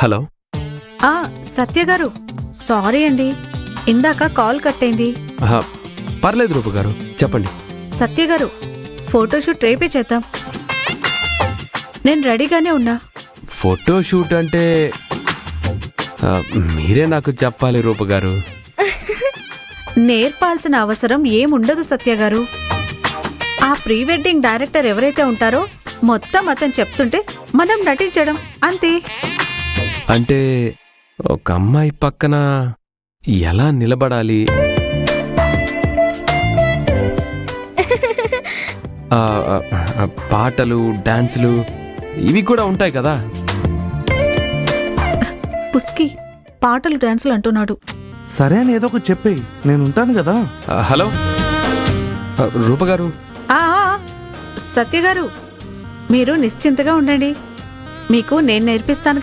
Hello. సత్య గారు, sorry అండి, ఇందాక కాల్ కట్ అయింది. పర్లేదు రూప గారు, చెప్పండి. సత్య గారు, ఫోటోషూట్ రేపే చేద్దాం. నేను రెడీగానే ఉన్నా. ఫోటోషూట్ అంటే మీరే నాకు చెప్పాలి రూప గారు. నేర్పాల్సిన అవసరం ఏముండదు సత్య గారు. ఆ ప్రీ వెడ్డింగ్ డైరెక్టర్ ఎవరైతే ఉంటారో మొత్తం అతను చెప్తుంటే మనం నటించడం అంతే. అంటే ఒక అమ్మాయి పక్కన ఎలా నిలబడాలి, పాటలు, డాన్సులు ఇవి కూడా ఉంటాయి కదా. పుస్కి పాటలు డాన్సులు అంటున్నాడు. సరే అని ఏదో ఒకటి చెప్పి నేను ఉంటాను కదా. హలో రూప గారు. సత్య గారు, మీరు నిశ్చింతగా ఉండండి, మీకు నేను నేర్పిస్తాను